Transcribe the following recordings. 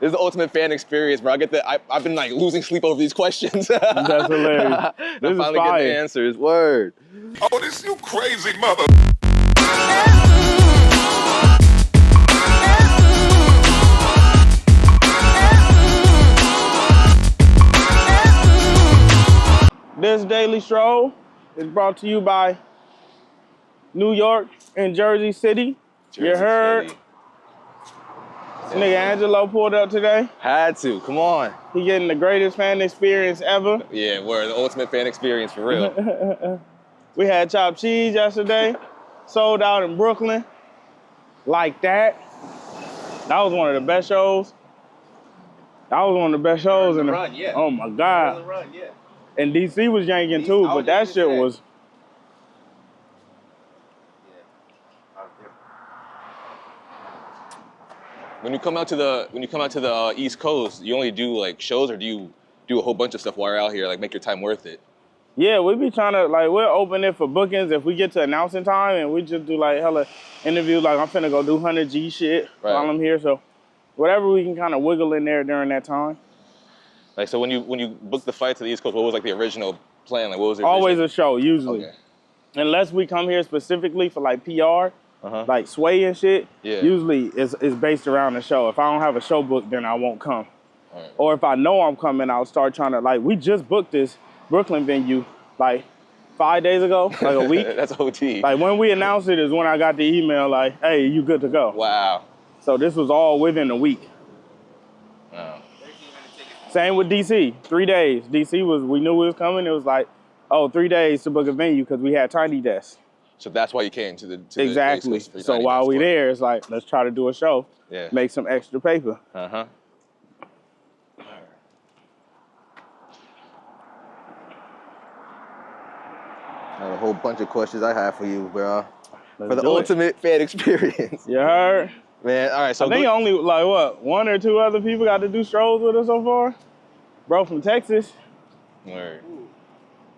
This is the ultimate fan experience, bro. I've been like losing sleep over these questions. That's hilarious. I'm finally getting the answers. Word. Oh, this you crazy mother. This Daily Stroll is brought to you by New York and Jersey City. You heard? Nigga Angelo pulled up today. Had to, come on. He getting the greatest fan experience ever. Yeah, we're the ultimate fan experience for real. We had chopped cheese yesterday, sold out in Brooklyn. Like that. That was one of the best shows. That was one of the best shows in the run, yeah. Oh my God. On the run, yeah. And DC was yanking too, but that shit was. When you come out to the East Coast, you only do like shows, or do you do a whole bunch of stuff while you're out here, like make your time worth it? Yeah, we be trying to, like, we'll open it for bookings if we get to announcing time, and we just do like hella interviews. Like I'm finna go do 100G shit while I'm here, so whatever we can kind of wiggle in there during that time. Like, so when you booked the flight to the East Coast, what was like the original plan? Like, what was it? Always a show, usually. Okay. Unless we come here specifically for like PR, like Sway and shit, usually it's based around the show. If I don't have a show booked, then I won't come. Right. Or if I know I'm coming, I'll start trying to, like, we just booked this Brooklyn venue like 5 days ago, like a week. That's OT. Like when we announced it is when I got the email like, hey, you good to go. Wow. So this was all within a week. Wow. Same with DC, 3 days. DC was, we knew it was coming. It was like, oh, 3 days to book a venue because we had Tiny Desk. So that's why you came to the exactly. The so while we there, it's like, let's try to do a show, make some extra paper. I have a whole bunch of questions I have for you, bro. For the ultimate fan experience. You heard? Man, all right, so I think only, like, what, 1 or 2 other people got to do strolls with us so far? Bro from Texas. Word.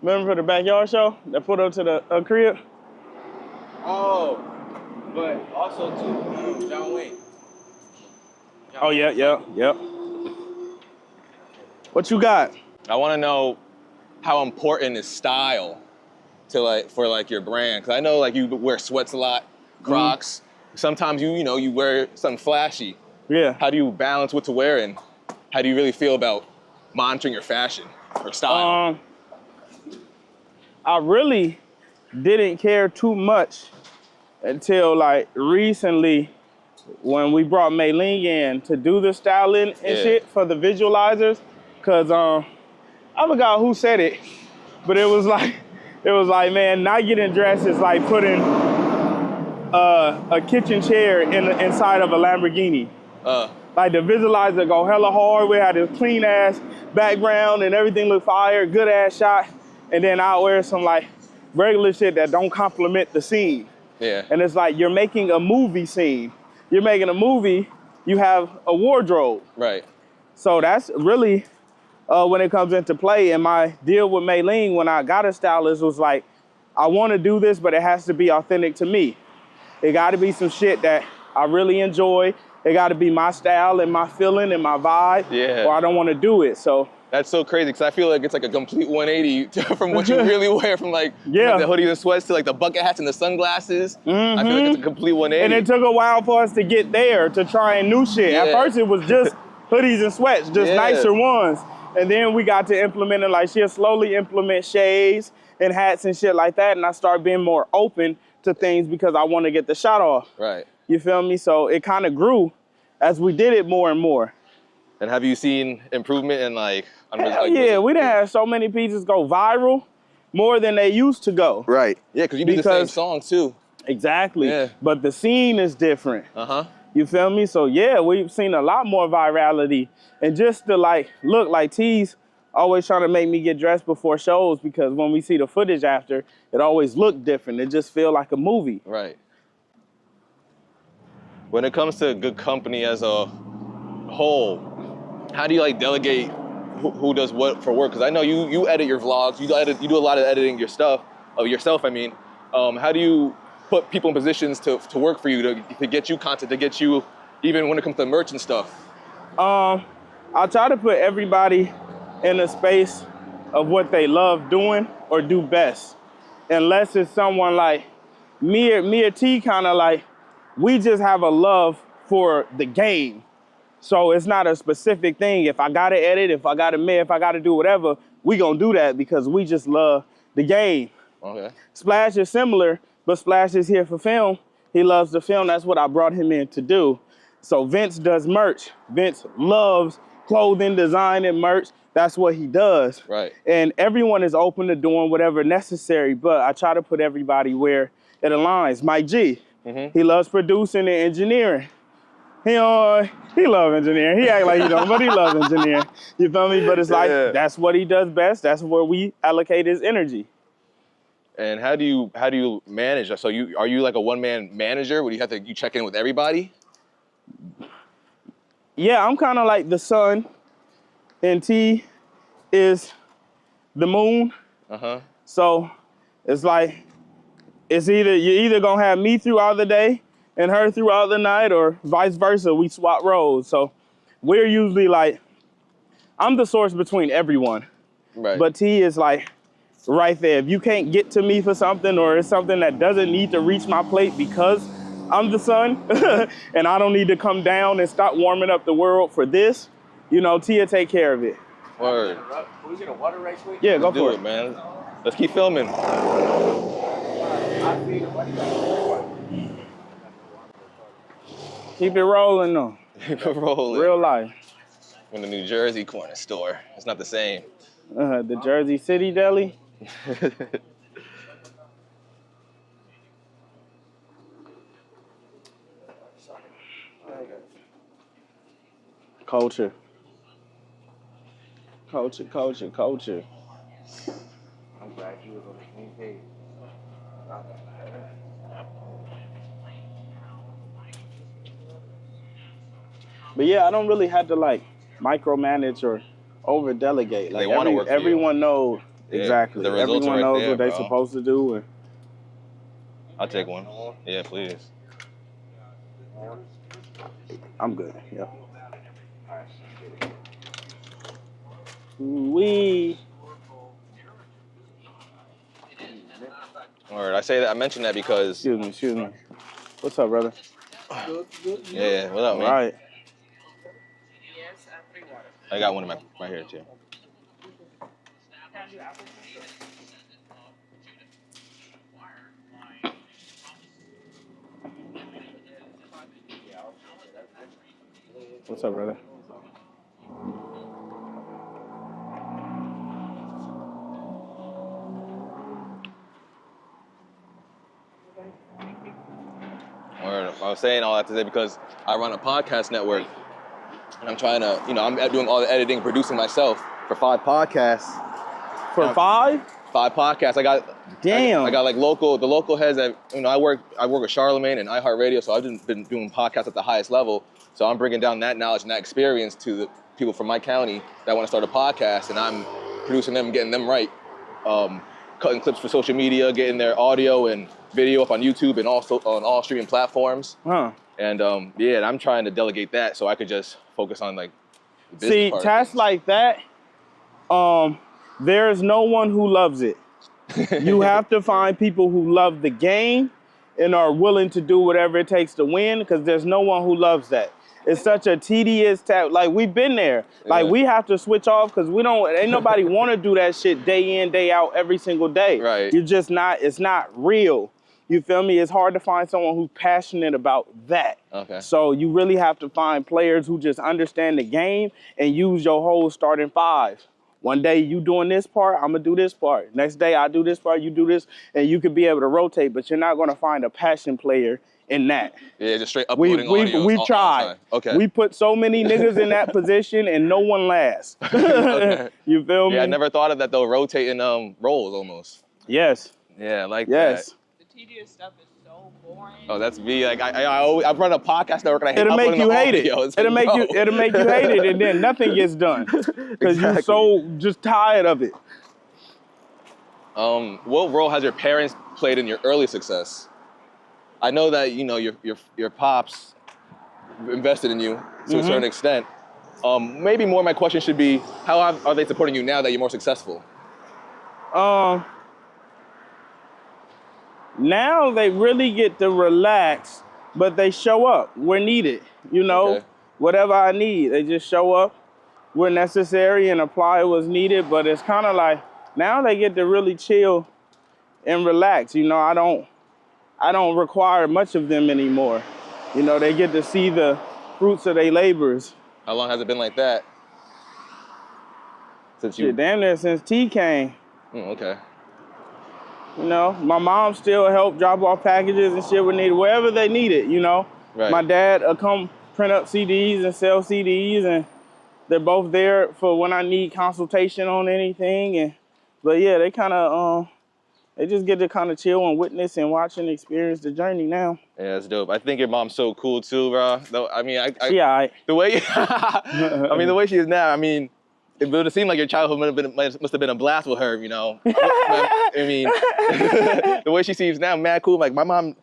Remember for the backyard show that put up to the crib? Oh, but also too, John Wayne. Oh, yeah. What you got? I want to know how important is style to, like, for like your brand, because I know like you wear sweats a lot, Crocs. Sometimes you wear something flashy. Yeah. How do you balance what to wear, and how do you really feel about monitoring your fashion or style? I really didn't care too much until like recently when we brought Mei-Ling in to do the styling and shit for the visualizers. Cause I forgot who said it, but it was like, man, not getting dressed is like putting a kitchen chair inside of a Lamborghini. Like the visualizer go hella hard. We had this clean ass background and everything looked fire, good ass shot. And then I'll wear some like regular shit that don't complement the scene. Yeah. And it's like you're making a movie scene. You're making a movie, you have a wardrobe. Right. So that's really when it comes into play. And my deal with Mei-Ling when I got a stylist was like, I want to do this, but it has to be authentic to me. It got to be some shit that I really enjoy. It got to be my style and my feeling and my vibe. Yeah. Or I don't want to do it. So that's so crazy, because I feel like it's like a complete 180 from what you really wear, from like the hoodies and sweats to like the bucket hats and the sunglasses. I feel like it's a complete 180. And it took a while for us to get there, to try new shit. At first it was just hoodies and sweats, just nicer ones. And then we got to implement it, like she'll slowly implement shades and hats and shit like that. And I start being more open to things because I want to get the shot off. Right. You feel me? So it kind of grew as we did it more and more. And have you seen improvement in like? Hell yeah, we done had so many pieces go viral, more than they used to go. Right. Yeah, because you do the same songs too. Exactly. Yeah. But the scene is different. You feel me? So yeah, we've seen a lot more virality, and just to like look like T's always trying to make me get dressed before shows, because when we see the footage after, it always looked different. It just feel like a movie. Right. When it comes to good company as a whole, how do you like delegate who does what for work? Because I know you edit your vlogs, you do a lot of editing yourself. I mean, how do you put people in positions to work for you, to get you content, to get you, even when it comes to merch and stuff? I try to put everybody in a space of what they love doing or do best. Unless it's someone like me or T, kind of like, we just have a love for the game. So it's not a specific thing. If I gotta edit, if I gotta make, if I gotta do whatever, we gonna do that because we just love the game. Okay. Splash is similar, but Splash is here for film. He loves the film. That's what I brought him in to do. So Vince does merch. Vince loves clothing, design, and merch. That's what he does. Right. And everyone is open to doing whatever necessary, but I try to put everybody where it aligns. Mike G, he loves producing and engineering. He loves engineering. He act like he don't, but he loves engineering. You feel me? But it's like, that's what he does best. That's where we allocate his energy. And how do you manage that? So are you like a one-man manager? Would you check in with everybody? Yeah, I'm kind of like the sun, and T is the moon. So it's like, you're either gonna have me throughout the day and her throughout the night, or vice versa. We swap roles. So we're usually like, I'm the source between everyone. Right. But T is like right there. If you can't get to me for something, or it's something that doesn't need to reach my plate because I'm the sun, and I don't need to come down and start warming up the world for this, you know, Tia take care of it. Word. Can we get a water right quick? Yeah, go for it, man. Let's keep filming. Keep it rolling though. Keep it rolling. Real life. In the New Jersey corner store. It's not the same. The Jersey City Deli. Culture. Culture, culture, culture. I'm glad you was on the same page. But yeah, I don't really have to like micromanage or over delegate. Like they want to work for everyone you. knows exactly. The results everyone knows there, what they're supposed to do. And I'll take one. Yeah, please. I'm good. Yeah. We. All right, I mentioned that because. Excuse me. What's up, brother? Yeah, what up, man? All right. I got one in my hair too. What's up, brother? I was saying all that today because I run a podcast network, and I'm trying to, I'm doing all the editing, producing myself for 5 podcasts. For 5? 5 podcasts. I got like the local heads that, I work with Charlemagne and iHeartRadio, so I've been doing podcasts at the highest level. So I'm bringing down that knowledge and that experience to the people from my county that want to start a podcast, and I'm producing them, getting them right, cutting clips for social media, getting their audio and video up on YouTube and also on all streaming platforms. And and I'm trying to delegate that so I could just focus on like the business part. Tasks like that, there's no one who loves it. You have to find people who love the game and are willing to do whatever it takes to win, because there's no one who loves that. It's such a tedious task. Like, we've been there. Like, we have to switch off because ain't nobody want to do that shit day in, day out, every single day. Right. You're just not, it's not real. You feel me? It's hard to find someone who's passionate about that. Okay. So you really have to find players who just understand the game and use your whole starting 5. One day you doing this part, I'm gonna do this part. Next day I do this part, you do this, and you could be able to rotate, but you're not gonna find a passion player in that. Yeah, just straight uploading audio. We've tried. Okay. We put so many niggas in that position and no one lasts. Okay. You feel me? Yeah, I never thought of that though, rotating roles almost. Yes. Yeah, I like that. The tedious stuff is so boring. Oh, that's me. Like I run a podcast network and I hate It'll make you hate it. It'll make you hate it, and then nothing gets done because you're so just tired of it. What role has your parents played in your early success? I know that your pops invested in you to a certain extent, Maybe more my question should be, how are they supporting you now that you're more successful? Now they really get to relax, but they show up where needed. You know, Okay. whatever I need, they just show up where necessary and apply what's needed. But it's kind of like now they get to really chill and relax. You know, I don't require much of them anymore. You know, they get to see the fruits of their labors. How long has it been like that? Since you... Shit, damn near since T came. Okay. You know, my mom still helped drop off packages and shit when needed, wherever they need it, you know. Right. My dad will come print up CDs and sell CDs, and they're both there for when I need consultation on anything. But yeah, they kind of, they just get to kind of chill and witness and watch and experience the journey now. Yeah, that's dope. I think your mom's so cool too, bro. Though, I mean, Yeah, the way, I mean, the way she is now, I mean, it would have seemed like your childhood must have been a blast with her, you know. I mean, the way she seems now, mad cool. Like my mom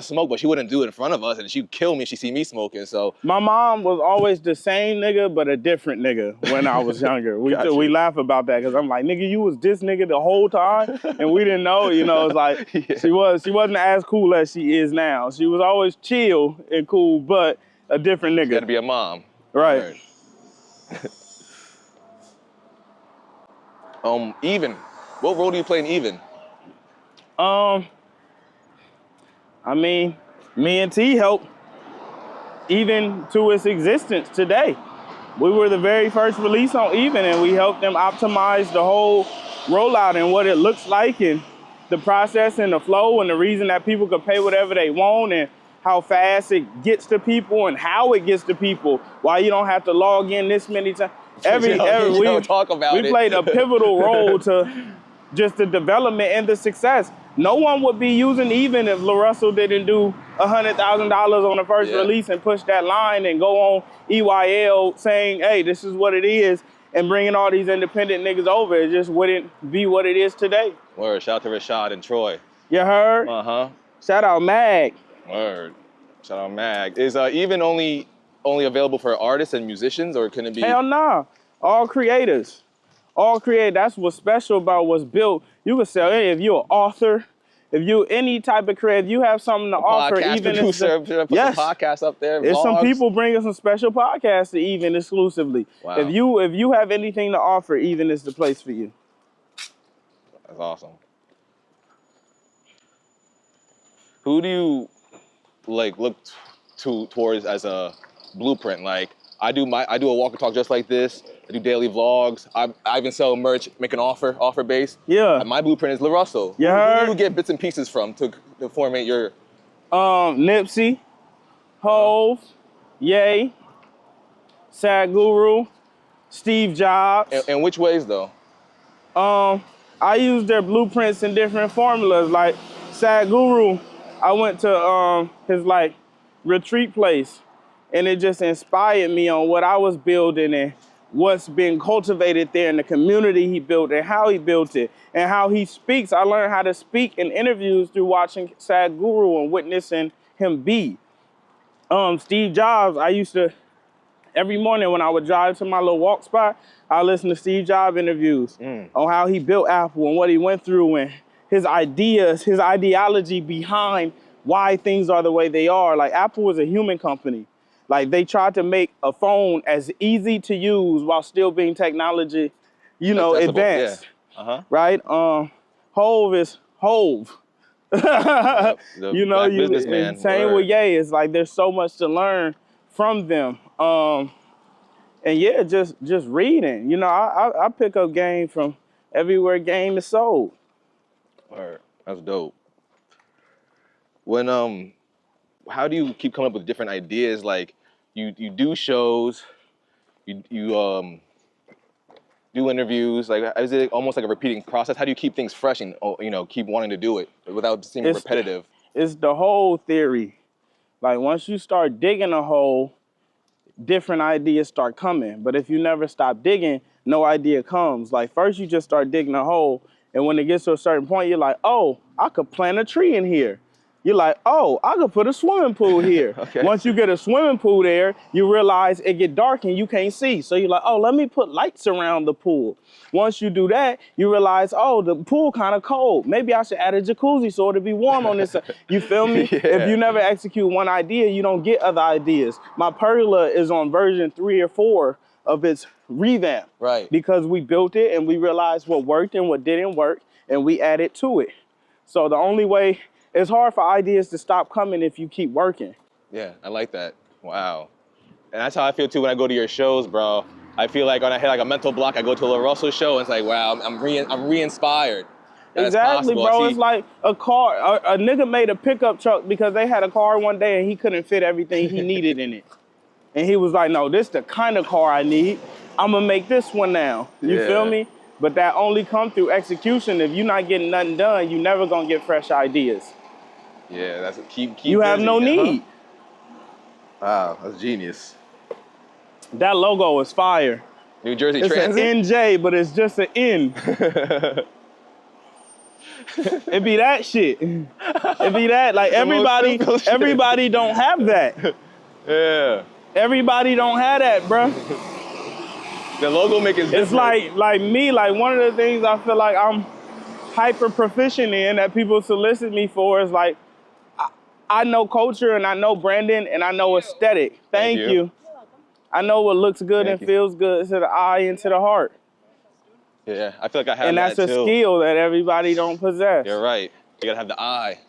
smoked, but she wouldn't do it in front of us, and she'd kill me if she see me smoking. So my mom was always the same nigga, but a different nigga when I was younger. We laugh about that because I'm like, nigga, you was this nigga the whole time, and we didn't know. You know, it's like yeah. she wasn't as cool as she is now. She was always chill and cool, but a different nigga. She had to be a mom, right? Even. What role do you play in Even? I mean, me and T helped Even to its existence today. We were the very first release on Even, and we helped them optimize the whole rollout and what it looks like and the process and the flow and the reason that people could pay whatever they want and how fast it gets to people and how it gets to people, why you don't have to log in this many times. We played a pivotal role to just the development and the success. No one would be using Even if LaRussell didn't do $100,000 on the first release and push that line and go on EYL saying, hey, this is what it is, and bringing all these independent niggas over. It just wouldn't be what it is today. Word, shout out to Rashad and Troy. You heard? Uh-huh. Shout out Mag. Word, shout out Mag. Is Even only available for artists and musicians, or can it be? Hell nah, all creators. All create. That's what's special about what's built. You can sell any. If you're an author, if you any type of creative, if you have something to offer. Even producer, put some podcasts up there. There's some people bringing some special podcasts to Even exclusively. Wow. If you have anything to offer, Even is the place for you. That's awesome. Who do you look towards as a blueprint? Like I do a walk and talk just like this. I do daily vlogs. I even sell merch, make an offer base. Yeah. And my blueprint is LaRussell. Yeah. Who do you get bits and pieces from to formate your? Nipsey, Hove, Ye, Sad Guru, Steve Jobs. In which ways though? I use their blueprints in different formulas. Like Sad Guru, I went to his retreat place, and it just inspired me on what I was building and what's been cultivated there in the community he built and how he built it and how he speaks. I learned how to speak in interviews through watching Sad Guru and witnessing him be. Steve Jobs, I used to, every morning when I would drive to my little walk spot, I listen to Steve Jobs interviews on how he built Apple and what he went through and his ideas, his ideology behind why things are the way they are. Like Apple was a human company. Like they tried to make a phone as easy to use while still being technology, advanced. Yeah. Right? Hove is Hove. Businessman. Same with Ye. It's like there's so much to learn from them. And yeah, just reading. I pick up game from everywhere game is sold. Word. That's dope. When how do you keep coming up with different ideas? Like you do shows, you do interviews. Like is it almost like a repeating process? How do you keep things fresh and keep wanting to do it without seeming repetitive? It's the whole theory. Like once you start digging a hole, different ideas start coming. But if you never stop digging, no idea comes. Like first you just start digging a hole, and when it gets to a certain point, you're like, oh, I could plant a tree in here. You're like, oh, I could put a swimming pool here. Okay. Once you get a swimming pool there, you realize it get dark and you can't see. So you're like, oh, let me put lights around the pool. Once you do that, you realize, oh, the pool kind of cold. Maybe I should add a jacuzzi so it'll be warm on this side. You feel me? Yeah. If you never execute one idea, you don't get other ideas. My pergola is on version 3 or 4 of its revamp. Right. Because we built it and we realized what worked and what didn't work, and we added to it. So the only way, it's hard for ideas to stop coming if you keep working. Yeah, I like that. Wow. And that's how I feel too when I go to your shows, bro. I feel like when I hit like a mental block, I go to a LaRussell show and it's like, wow, I'm re-inspired. Exactly, bro. It's like a car. A nigga made a pickup truck because they had a car one day and he couldn't fit everything he needed in it. And he was like, no, this the kind of car I need. I'm gonna make this one now. You feel me? But that only come through execution. If you're not getting nothing done, you never gonna get fresh ideas. Yeah, that's keep You have busy, no need. Wow, that's genius. That logo is fire. New Jersey It's Transit? an NJ, but it's just an N. It be that shit. It be that. Like everybody don't have that. Yeah. Everybody don't have that, bruh. The logo make it different. It's like me, like one of the things I feel like I'm hyper proficient in that people solicit me for is like, I know culture and I know branding and I know aesthetic. Thank you. I know what looks good and feels good to the eye and to the heart. Yeah, I feel like I have that too. And that's a skill that everybody don't possess. You're right. You gotta have the eye.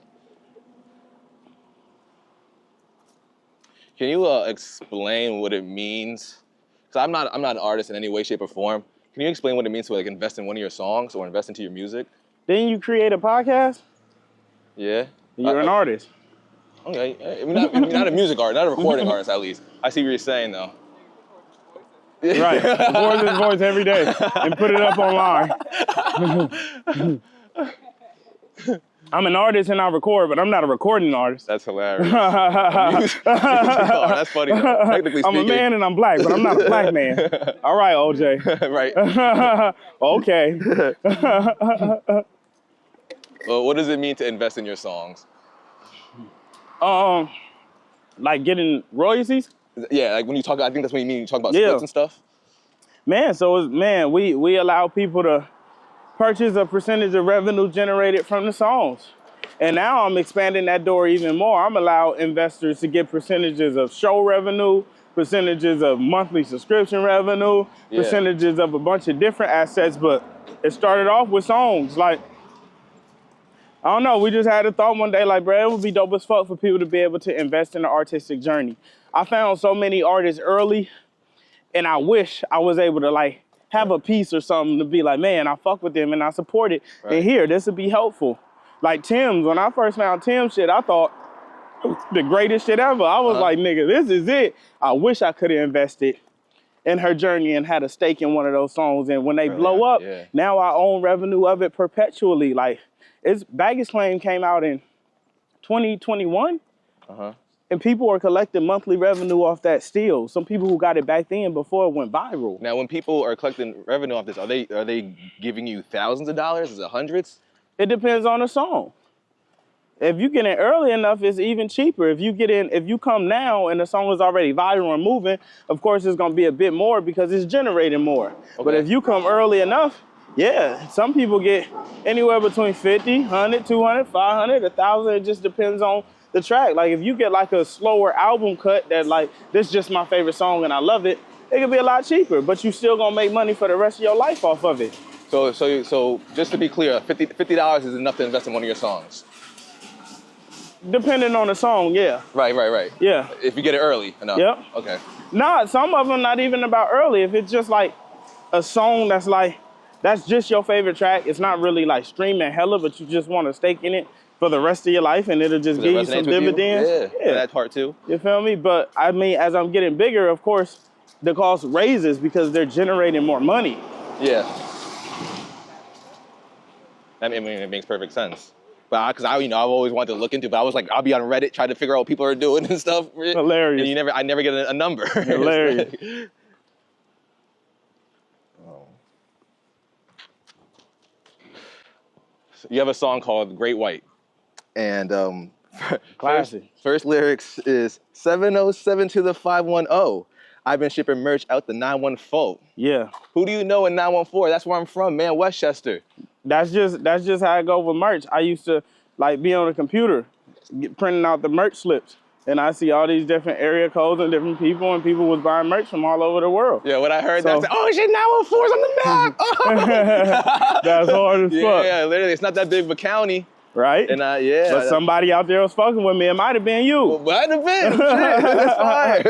Can you explain what it means? Because I'm not an artist in any way, shape, or form. Can you explain what it means to like invest in one of your songs or invest into your music? Didn't you create a podcast? Yeah. You're an artist. Okay. I mean, not a music artist, not a recording artist at least. I see what you're saying though. Right. Record this voice every day and put it up online. I'm an artist and I record, but I'm not a recording artist. That's hilarious. That's funny though. Technically speaking. I'm a man and I'm black, but I'm not a black man. All right, OJ. Right. Okay. Well, what does it mean to invest in your songs? Like getting royalties? Yeah, like when you talk, I think that's what you mean. You talk about splits and stuff. Man, we allow people to purchase a percentage of revenue generated from the songs. And now I'm expanding that door even more. I'm allowing investors to get percentages of show revenue, percentages of monthly subscription revenue, percentages of a bunch of different assets, but it started off with songs. Like, I don't know, we just had a thought one day, like, bro, it would be dope as fuck for people to be able to invest in the artistic journey. I found so many artists early, and I wish I was able to, like, have a piece or something to be like, man, I fuck with them and I support it. Right. And here, this would be helpful. Like Tim's, when I first found Tim's shit, I thought it was the greatest shit ever. I was like, nigga, this is it. I wish I could have invested in her journey and had a stake in one of those songs. And when they blow up, now I own revenue of it perpetually. Like, Baggage Claim came out in 2021. And people are collecting monthly revenue off that still. Some people who got it back then before it went viral. Now, when people are collecting revenue off this, are they giving you thousands of dollars? Is it hundreds? It depends on the song. If you get in early enough, it's even cheaper. If you come now and the song is already viral and moving, of course it's gonna be a bit more because it's generating more. Okay. But if you come early enough, some people get anywhere between 50, 100, 200, 500, 1,000. It just depends on the track. Like if you get like a slower album cut that like, this is just my favorite song and I love it, it could be a lot cheaper, but you still gonna make money for the rest of your life off of it. So just to be clear, $50 is enough to invest in one of your songs? Depending on the song, yeah. Right. Yeah. If you get it early enough. Yep. Okay. Nah, some of them not even about early. If it's just like a song that's just your favorite track, it's not really like streaming hella, but you just want to stake in it for the rest of your life and it'll just give you some dividends. Yeah, that part too. You feel me? But I mean, as I'm getting bigger, of course, the cost raises because they're generating more money. Yeah. I mean, it makes perfect sense. But because I've always wanted to look into, but I was like, I'll be on Reddit trying to figure out what people are doing and stuff. Hilarious. And I never get a number. Hilarious. So you have a song called Great White. And Classic. First lyrics is 707 to the 510. I've been shipping merch out the 914. Yeah. Who do you know in 914? That's where I'm from, man, Westchester. That's just how I go with merch. I used to like be on the computer, printing out the merch slips. And I see all these different area codes and different people, and people was buying merch from all over the world. Yeah, when I heard that, I said, oh shit, 914's on the map. Oh. That's hard as fuck. Yeah, literally, it's not that big of a county. Right? And yeah. But somebody out there was fucking with me. It might have been you. Well, might have been. Shit, that's fire.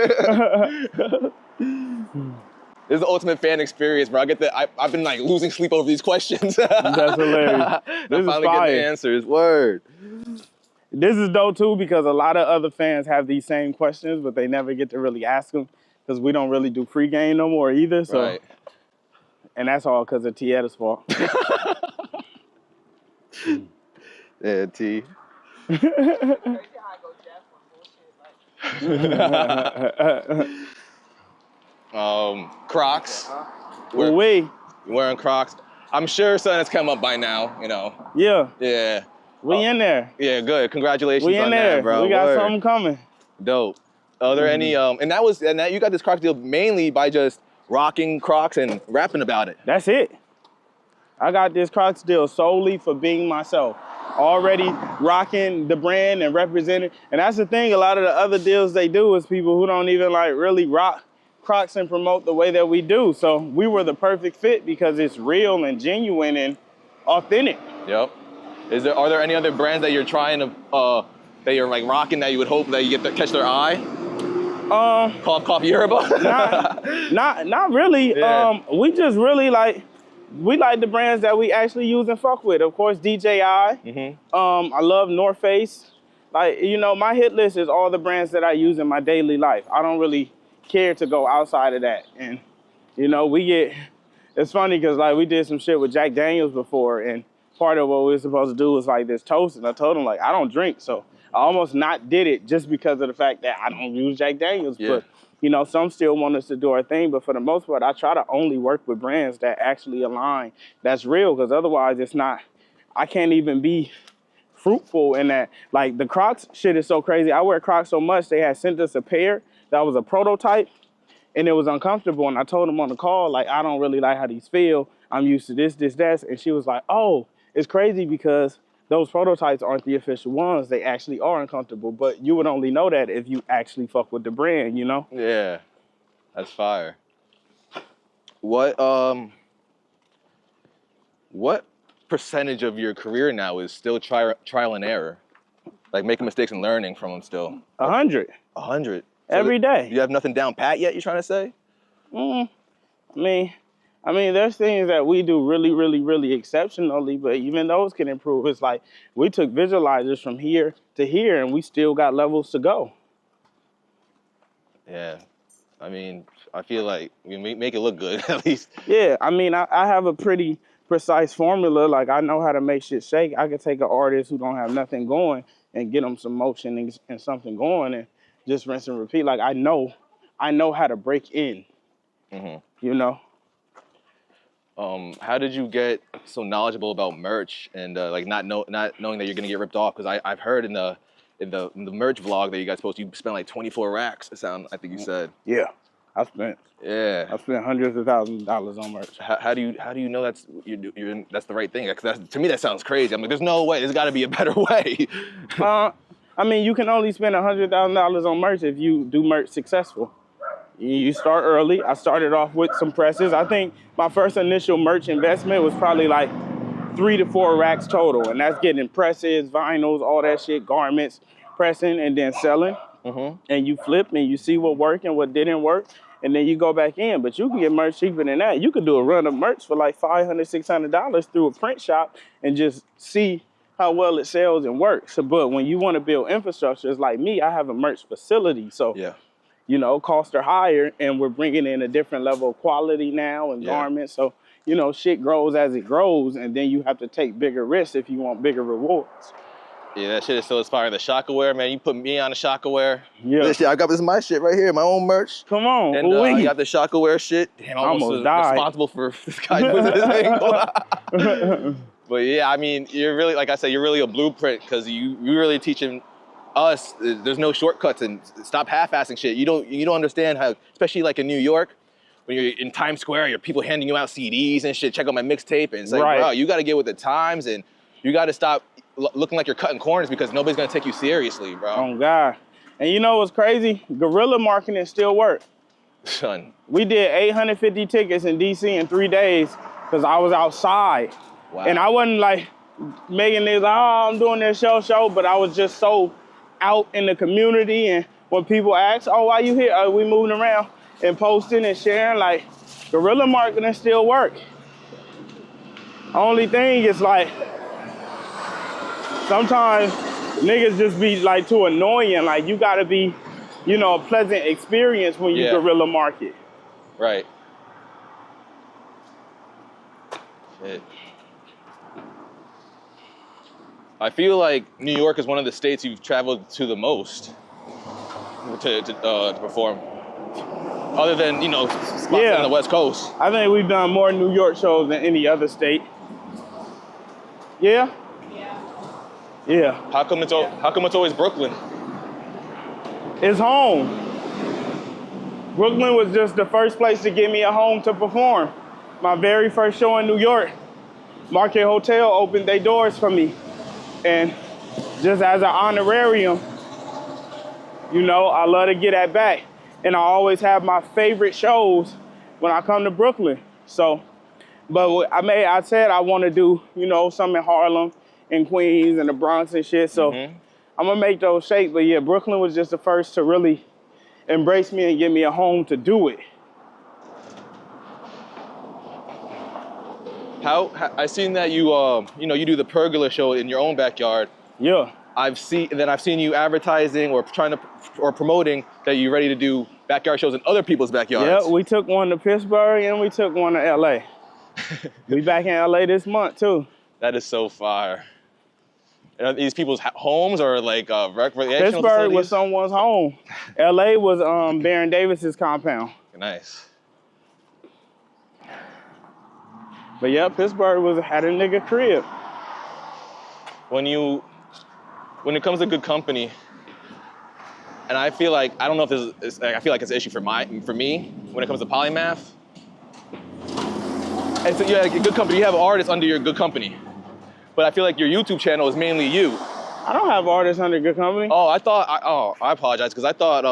This is the ultimate fan experience, bro. I've been like losing sleep over these questions. That's hilarious. This is finally fire. getting the answers. Word. This is dope too because a lot of other fans have these same questions, but they never get to really ask them because we don't really do free game no more either. So, right. And that's all because of Tietta's fault. Yeah, T. Crazy how I go deaf on bullshit. Crocs. Wearing Crocs. I'm sure something has come up by now, you know. Yeah. Yeah. We in there. Yeah, good. Congratulations We in on there, that, bro. We got Word. something coming. Dope. Are there any and that you got this Crocs deal mainly by just rocking Crocs and rapping about it. That's it. I got this Crocs deal solely for being myself. Already rocking the brand and representing. And that's the thing, a lot of the other deals they do is people who don't even like really rock Crocs and promote the way that we do. So we were the perfect fit because it's real and genuine and authentic. Yep. Are there any other brands that you're trying to that you're like rocking that you would hope that you get to catch their eye? Cough Yoruba? not really. Yeah. We just really like the brands that we actually use and fuck with. Of course, DJI. I love North Face. Like, you know, my hit list is all the brands that I use in my daily life. I don't really care to go outside of that. And, you know, it's funny because like we did some shit with Jack Daniels before, and part of what we were supposed to do was like this toast, and I told him like I don't drink, so I almost not did it just because of the fact that I don't use Jack Daniels. Yeah. But you know, some still want us to do our thing, but for the most part, I try to only work with brands that actually align, that's real, because otherwise it's not. I can't even be fruitful in that. Like the Crocs shit is so crazy. I wear Crocs so much they had sent us a pair that was a prototype, and it was uncomfortable. And I told them on the call like I don't really like how these feel. I'm used to this, that, and she was like, oh. It's crazy because those prototypes aren't the official ones. They actually are uncomfortable, but you would only know that if you actually fuck with the brand, you know? Yeah, that's fire. What percentage of your career now is still trial and error? Like making mistakes and learning from them still? 100. 100? Every day. You have nothing down pat yet, you trying to say? I mean, there's things that we do really, really, really exceptionally, but even those can improve. It's like we took visualizers from here to here, and we still got levels to go. Yeah. I mean, I feel like we make it look good, at least. Yeah, I mean, I have a pretty precise formula. Like, I know how to make shit shake. I could take an artist who don't have nothing going and get them some motion and something going and just rinse and repeat. Like, I know how to break in, you know? How did you get so knowledgeable about merch and like not knowing that you're gonna get ripped off? Because I've heard in the merch vlog that you guys posted, you spent like 24 racks. I think you said. Yeah, I spent hundreds of thousands of dollars on merch. How do you know that's the right thing? Because to me that sounds crazy. I'm like, there's no way. There's got to be a better way. I mean, you can only spend $100,000 on merch if you do merch successful. You start early. I started off with some presses. I think my first initial merch investment was probably like 3 to 4 racks total. And that's getting presses, vinyls, all that shit, garments, pressing, and then selling. And you flip and you see what worked and what didn't work. And then you go back in. But you can get merch cheaper than that. You could do a run of merch for like $500, $600 through a print shop and just see how well it sells and works. But when you want to build infrastructure, it's like me, I have a merch facility. So yeah. You know, costs are higher, and we're bringing in a different level of quality now and garments. So, you know, shit grows as it grows, and then you have to take bigger risks if you want bigger rewards. Yeah, that shit is so inspiring. The Shockaware, man, you put me on the Shockaware. Yeah. This shit, I got my shit right here, my own merch. Come on. And I got the Shockaware shit. Damn, I almost died. Responsible for this guy losing his ankle. But yeah, I mean, you're really, like I said, you're really a blueprint because you really teaching us, there's no shortcuts, and stop half-assing shit. You don't understand how, especially like in New York, when you're in Times Square, you're people handing you out CDs and shit. Check out my mixtape, and it's like, bro, you got to get with the times, and you got to stop looking like you're cutting corners because nobody's gonna take you seriously, bro. Oh God. And you know what's crazy? Guerrilla marketing still works. Son. We did 850 tickets in DC in 3 days because I was outside. Wow. And I wasn't like making this, oh, I'm doing this show, but I was just so out in the community. And when people ask, oh, why you here? We moving around and posting and sharing, like, guerrilla marketing still work. Only thing is like, sometimes niggas just be like too annoying. Like you gotta be, you know, a pleasant experience when you guerrilla market. Right. Shit. I feel like New York is one of the states you've traveled to the most to perform. Other than, you know, spots on the West Coast. I think we've done more New York shows than any other state. Yeah? Yeah. How come it's always Brooklyn? It's home. Brooklyn was just the first place to give me a home to perform. My very first show in New York, Marquette Hotel opened their doors for me. And just as an honorarium, you know, I love to get that back. And I always have my favorite shows when I come to Brooklyn. So, but I said I want to do, you know, some in Harlem and Queens and the Bronx and shit. So I'm gonna make those shake. But yeah, Brooklyn was just the first to really embrace me and give me a home to do it. I seen that you you do the pergola show in your own backyard. Yeah. I've seen you advertising or promoting that you're ready to do backyard shows in other people's backyards. Yeah, we took one to Pittsburgh and we took one to LA. We back in LA this month too. That is so fire. And are these people's homes or like recreational Pittsburgh facilities? was someone's home. LA was Baron Davis's compound. Nice. But yeah, Pittsburgh had a nigga crib. When it comes to good company, and I feel like, I don't know if this is, I feel like it's an issue for me, when it comes to POLYMAF. And so yeah, like a good company, you have artists under your good company. But I feel like your YouTube channel is mainly you. I don't have artists under good company. Oh, I apologize, because I thought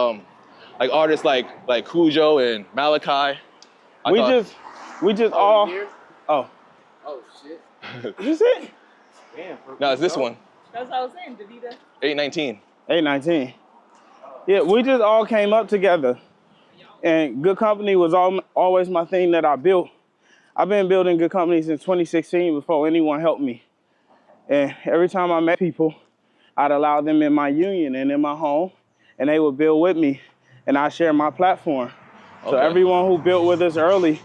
like artists like Cujo and Malachi. We just all, Oh shit. Is it? Damn. No, it's this one. That's what I was saying, Davida. 819. 819. Yeah, we just all came up together. And good company was always my thing that I built. I've been building good company since 2016 before anyone helped me. And every time I met people, I'd allow them in my union and in my home, and they would build with me, and I share my platform. Okay. So everyone who built with us early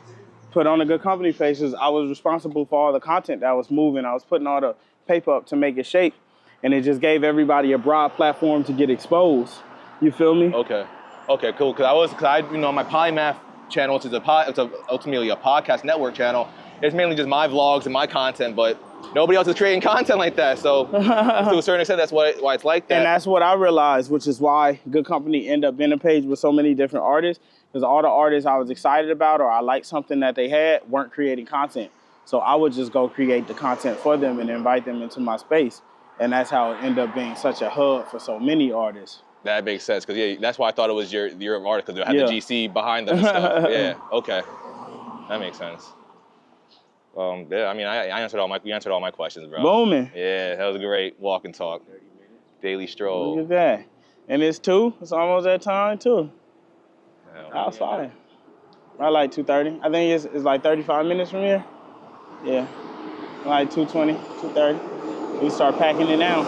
put on the good company faces. I was responsible for all the content that was moving. I was putting all the paper up to make it shake, and it just gave everybody a broad platform to get exposed. You feel me? Okay. Okay, cool. Cause you know, my POLYMAF channel, which is it's ultimately a podcast network channel, it's mainly just my vlogs and my content, but nobody else is creating content like that. So to a certain extent, that's why it's like that. And that's what I realized, which is why Good Company ended up being a page with so many different artists, because all the artists I was excited about or I liked something that they had weren't creating content. So I would just go create the content for them and invite them into my space. And that's how it ended up being such a hub for so many artists. That makes sense, because yeah, that's why I thought it was your artist, because it had the GC behind them and stuff. Yeah, okay. That makes sense. Yeah, I mean, you answered all my questions, bro. Booming. Yeah, that was a great walk and talk. Daily stroll. Look at that. And it's 2, it's almost that time too. Yeah. Outside. Right, like 2:30. I think it's like 35 minutes from here. Yeah. Like 2:20, 2:30. We start packing it down.